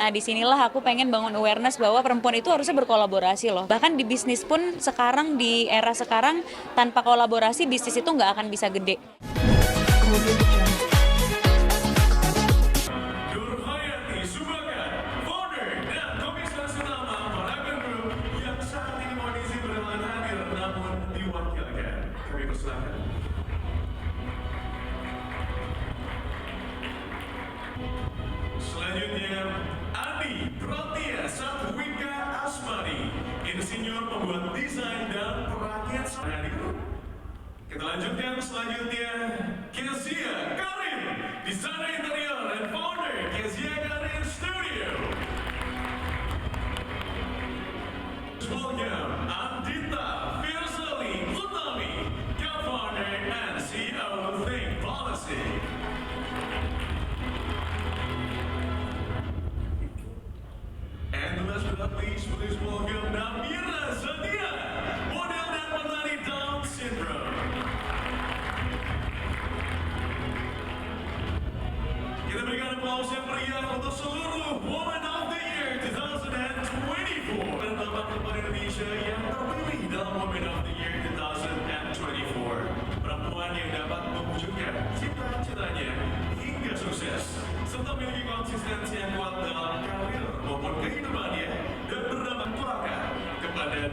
Nah, disinilah aku pengen bangun awareness bahwa perempuan itu harusnya berkolaborasi loh. Bahkan di bisnis pun sekarang, di era sekarang, tanpa kolaborasi bisnis itu nggak akan bisa gede. Nurhayati Subagan, founder dan komisaris utama Paragon Group yang saat ini kondisi berhalangan hadir namun diwakilkan. Kami persilakan. Selanjutnya, Andi Pratia Satwika Asmani, insinyur pembuat desain dan perakit hadir. Kita lanjutkan selanjutnya, Kezia Karim, desainer interior dan founder Kezia Karim Studio. Welcome, Andita Firsali Utami, co-founder and CEO of Think Policy. And last but not least, please welcome Namira Zadia, model dan penari Down syndrome. Kita berikan aplaus yang meriah untuk seluruh Women of the Year 2024 dan 8 Indonesia yang terpilih dalam Women of the Year 2024. Perempuan yang dapat mewujudkan cita-citanya hingga sukses, serta memiliki konsistensi yang kuat dalam karir maupun kehidupannya dan berdampak kelak kepada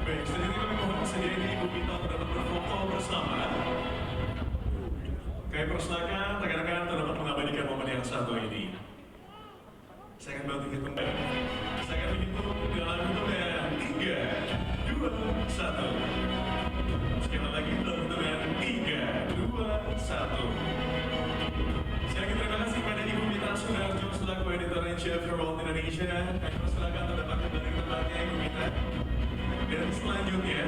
Baik, selanjutnya kami mohon sediakan Ibu Pita untuk dapat berfoto bersama. Kami persilakan rekan-rekan untuk dapat mengabadikan momen yang satu ini. Saya akan bantu hitung. Saya akan menghitung dalam hitungan 3, 2, 1. Sekali lagi dalam hitungan 3, 2, 1. Saya ingin terima kasih kepada Ibu Mita Sunarjo selaku editor in chief World Indonesia. Kami persilakan untuk dapat kembali ke tempatnya Ibu Mita. Dan selanjutnya,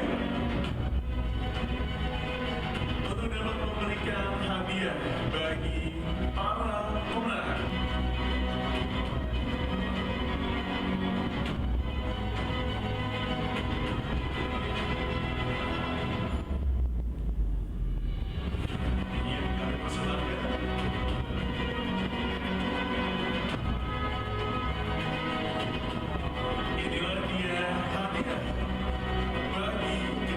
untuk dapat memberikan hadiah bagi para pemenang. Iya, kami persilakan. Inilah dia hadiah bagi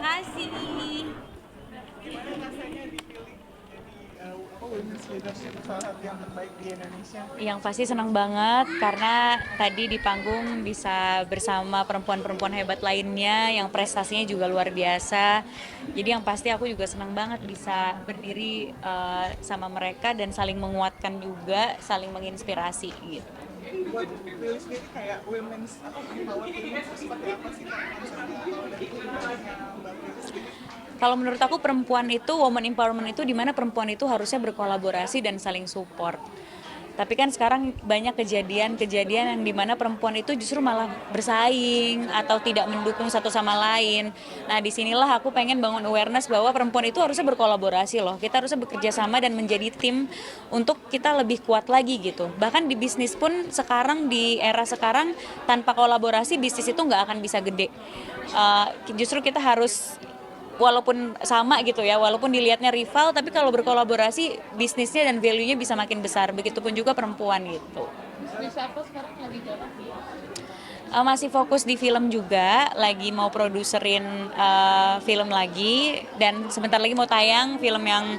kasih. Gimana rasanya dipilih jadi women's leadership salah satu yang terbaik di Indonesia? Yang pasti senang banget karena tadi di panggung bisa bersama perempuan-perempuan hebat lainnya yang prestasinya juga luar biasa. Jadi yang pasti aku juga senang banget bisa berdiri sama mereka dan saling menguatkan juga, saling menginspirasi gitu. Buat Lili sendiri kayak women's empowered women seperti apa sih Kak konsepnya kalau dari pribadinya Mbak Lili sendiri? Kalau menurut aku perempuan itu, woman empowerment itu dimana perempuan itu harusnya berkolaborasi dan saling support. Tapi kan sekarang banyak kejadian-kejadian yang dimana perempuan itu justru malah bersaing atau tidak mendukung satu sama lain. Nah disinilah aku pengen bangun awareness bahwa perempuan itu harusnya berkolaborasi loh. Kita harusnya bekerja sama dan menjadi tim untuk kita lebih kuat lagi gitu. Bahkan di bisnis pun sekarang, di era sekarang, tanpa kolaborasi bisnis itu nggak akan bisa gede. Justru kita harus walaupun sama gitu ya, walaupun dilihatnya rival, tapi kalau berkolaborasi bisnisnya dan value-nya bisa makin besar. Begitupun juga perempuan gitu. Bisnis apa sekarang lagi jalan? Masih fokus di film juga, lagi mau produserin film lagi dan sebentar lagi mau tayang film yang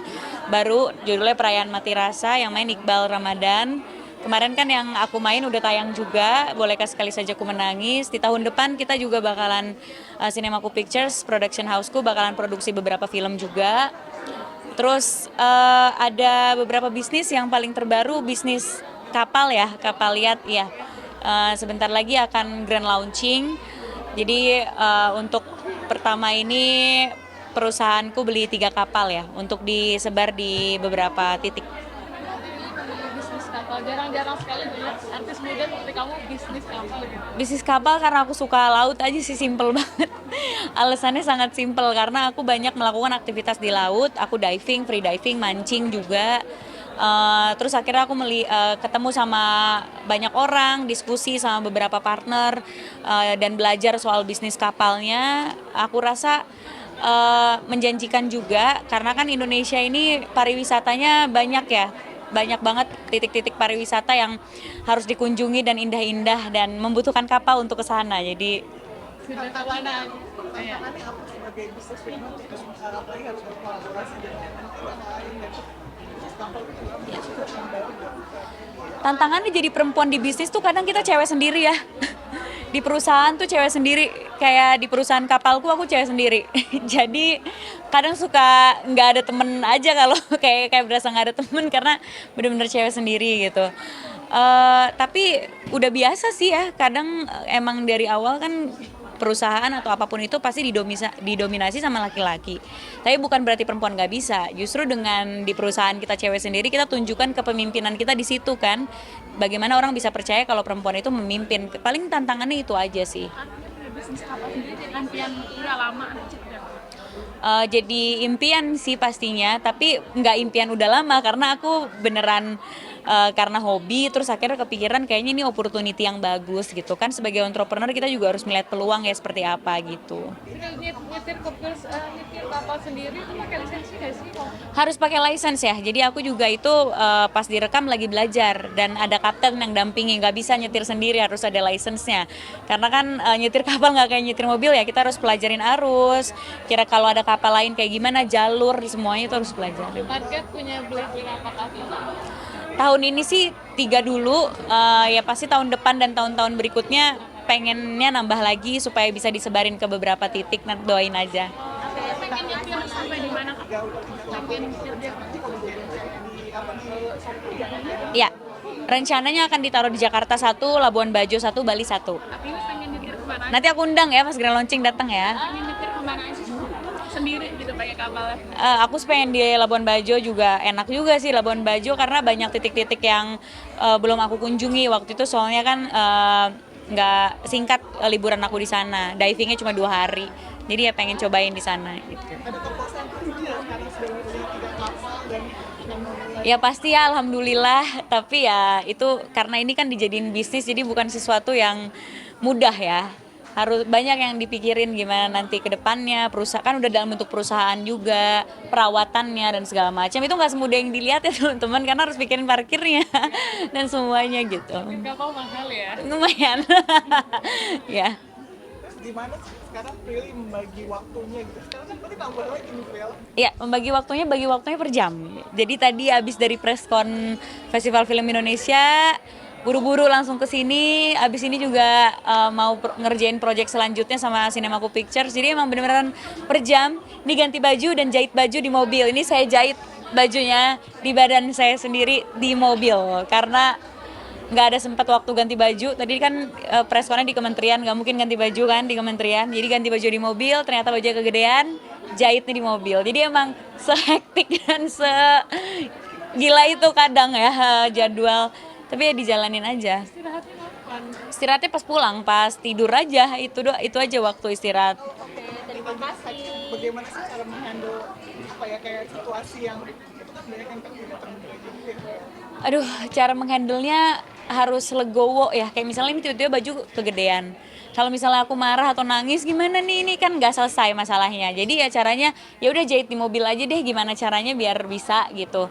baru judulnya Perayaan Mati Rasa yang main Iqbal Ramadan. Kemarin kan yang aku main udah tayang juga, Bolehkah Sekali Saja Ku Menangis. Di tahun depan kita juga bakalan Cinemaku Pictures, production houseku bakalan produksi beberapa film juga. Terus ada beberapa bisnis yang paling terbaru, bisnis kapal ya, kapal lihat ya. Sebentar lagi akan grand launching. Jadi untuk pertama ini perusahaanku beli 3 kapal ya, untuk disebar di beberapa titik. Bisnis kapal, jarang-jarang sekali lihat artis muda seperti kamu bisnis kapal gitu. Bisnis kapal karena aku suka laut aja sih, simple banget. Alasannya sangat simple karena aku banyak melakukan aktivitas di laut, aku diving, free diving, mancing juga. Terus akhirnya aku ketemu sama banyak orang, diskusi sama beberapa partner dan belajar soal bisnis kapalnya. Aku rasa menjanjikan juga karena kan Indonesia ini pariwisatanya banyak ya. Banyak banget titik-titik pariwisata yang harus dikunjungi dan indah-indah dan membutuhkan kapal untuk ke sana. Jadi Sudah ke mana? Tantangannya apa sebagai bisnis women apalagi harus berkolaborasi dengan orang lain dan bisnis kapal itu juga bisnis yang baru buat tantangannya jadi perempuan di bisnis tuh kadang kita cewek sendiri ya. Di perusahaan tuh cewek sendiri, kayak di perusahaan kapalku aku cewek sendiri. Jadi kadang suka nggak ada temen aja kalau kayak berasa nggak ada temen karena bener-bener cewek sendiri gitu. Tapi udah biasa sih ya, kadang emang dari awal kan perusahaan atau apapun itu pasti didominasi sama laki-laki. Tapi bukan berarti perempuan nggak bisa. Justru dengan di perusahaan kita cewek sendiri, kita tunjukkan kepemimpinan kita di situ kan. Bagaimana orang bisa percaya kalau perempuan itu memimpin. Paling tantangannya itu aja sih. Bisnis kapal sendiri jadi impian udah lama. Jadi impian sih pastinya, tapi nggak impian udah lama karena aku beneran karena hobi terus akhirnya kepikiran kayaknya ini opportunity yang bagus gitu kan. Sebagai entrepreneur kita juga harus melihat peluang ya seperti apa gitu. Nyetir kapal sendiri itu pakai lisensi nggak sih? Harus pakai license ya, jadi aku juga itu pas direkam lagi belajar dan ada kapten yang dampingi, nggak bisa nyetir sendiri, harus ada license-nya karena kan nyetir kapal nggak kayak nyetir mobil ya, kita harus pelajarin arus, kira kalau ada kapal lain kayak gimana, jalur, semuanya itu harus pelajarin. Target punya beli berapa kapal? Tahun ini sih 3 dulu, ya pasti tahun depan dan tahun-tahun berikutnya pengennya nambah lagi supaya bisa disebarin ke beberapa titik, nanti doain aja. Pengen nyetir sampai di mana? Pengen nyetir dia. Ya, rencananya akan ditaruh di Jakarta 1, Labuan Bajo 1, Bali 1. Tapi pengen nyetir kemana? Nanti aku undang ya pas grand launching datang ya. Pengen nyetir kemana aja? Sendiri gitu pakai kapalnya. Aku pengen di Labuan Bajo juga, enak juga sih Labuan Bajo karena banyak titik-titik yang belum aku kunjungi waktu itu, soalnya kan nggak singkat liburan aku di sana, divingnya cuma 2 hari, jadi ya pengen cobain di sana gitu. ada kepuasan tersendiri karena sudah membeli 3 kapal dan Ya pasti ya alhamdulillah, tapi ya itu karena ini kan dijadiin bisnis jadi bukan sesuatu yang mudah ya. Harus banyak yang dipikirin gimana nanti ke depannya, perusahaan kan udah dalam bentuk perusahaan juga, perawatannya dan segala macam. Itu nggak semudah yang dilihat ya teman-teman, karena harus pikirin parkirnya dan semuanya gitu. Kapal mahal ya. Lumayan. Ya. gimana sih sekarang Prilly membagi waktunya gitu? Sekarang kan berarti tambah lagi nih Pril. Iya, bagi waktunya per jam. Jadi tadi habis dari preskon Festival Film Indonesia, buru-buru langsung ke sini. Habis ini juga mau ngerjain project selanjutnya sama Cinemaku Pictures. Jadi emang bener-beneran per jam. Ini ganti baju dan jahit baju di mobil. Ini saya jahit bajunya di badan saya sendiri di mobil karena nggak ada sempat waktu ganti baju. Tadi kan preskonnya di kementerian, nggak mungkin ganti baju kan di kementerian. Jadi ganti baju di mobil, ternyata bajunya kegedean, jahitnya di mobil. Jadi emang sehektik dan gila itu kadang ya jadwal. Tapi ya dijalanin aja. Istirahatnya kapan? Istirahatnya pas pulang, pas tidur aja. Itu aja waktu istirahat. Oke, terima kasih. Bagaimana sih cara menghandle apa ya kayak situasi yang itu kan banyak yang tidak terduga gitu ya. Aduh, cara menghandlenya harus legowo ya. Kayak misalnya ini tiba-tiba baju kegedean. Kalau misalnya aku marah atau nangis gimana nih? Ini kan nggak selesai masalahnya. Jadi ya caranya ya udah jahit di mobil aja deh. Gimana caranya biar bisa gitu.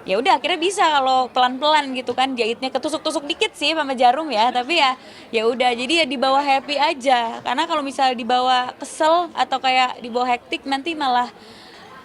Ya udah akhirnya bisa kalau pelan-pelan gitu kan, jahitnya ketusuk-tusuk dikit sih sama jarum ya, tapi ya udah jadi ya dibawa happy aja. Karena kalau misalnya dibawa kesel atau kayak dibawa hektik nanti malah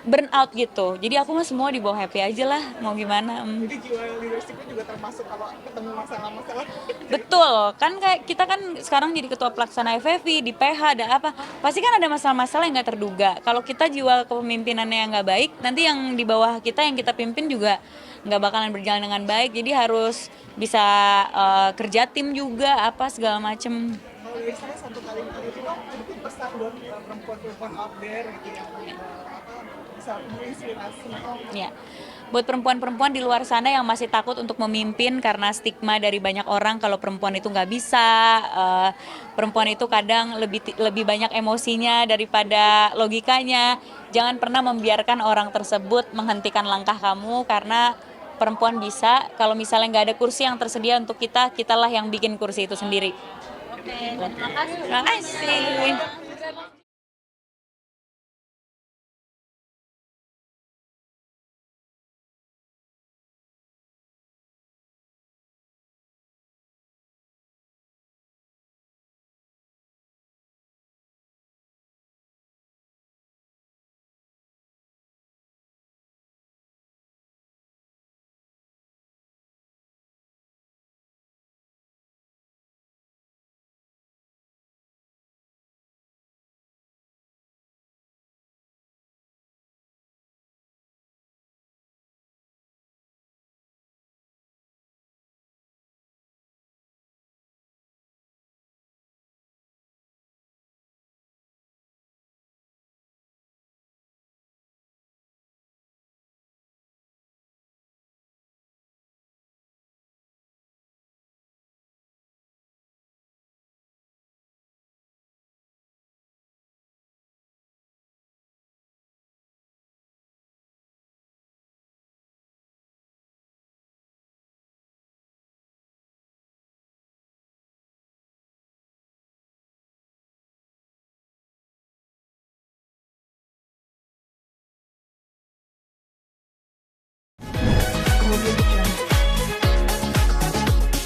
burn out gitu. Jadi aku mah semua dibawa happy aja lah, mau gimana. Jadi jiwa leadershipnya juga termasuk kalau ketemu masalah-masalah. Betul, kan kayak kita kan sekarang jadi ketua pelaksana FFI, di PH, ada apa, pasti kan ada masalah-masalah yang nggak terduga. Kalau kita jiwa kepemimpinannya yang nggak baik, nanti yang di bawah kita yang kita pimpin juga nggak bakalan berjalan dengan baik. Jadi harus bisa kerja tim juga, apa segala macem. Kalau biasanya satu kali itu dong mungkin pesan buat perempuan-perempuan out there gitu yang bisa menginspirasi. Ya, buat perempuan-perempuan di luar sana yang masih takut untuk memimpin karena stigma dari banyak orang kalau perempuan itu nggak bisa, perempuan itu kadang lebih banyak emosinya daripada logikanya. Jangan pernah membiarkan orang tersebut menghentikan langkah kamu karena perempuan bisa. Kalau misalnya nggak ada kursi yang tersedia untuk kita, kitalah yang bikin kursi itu sendiri. Oke, terima kasih. Terima kasih.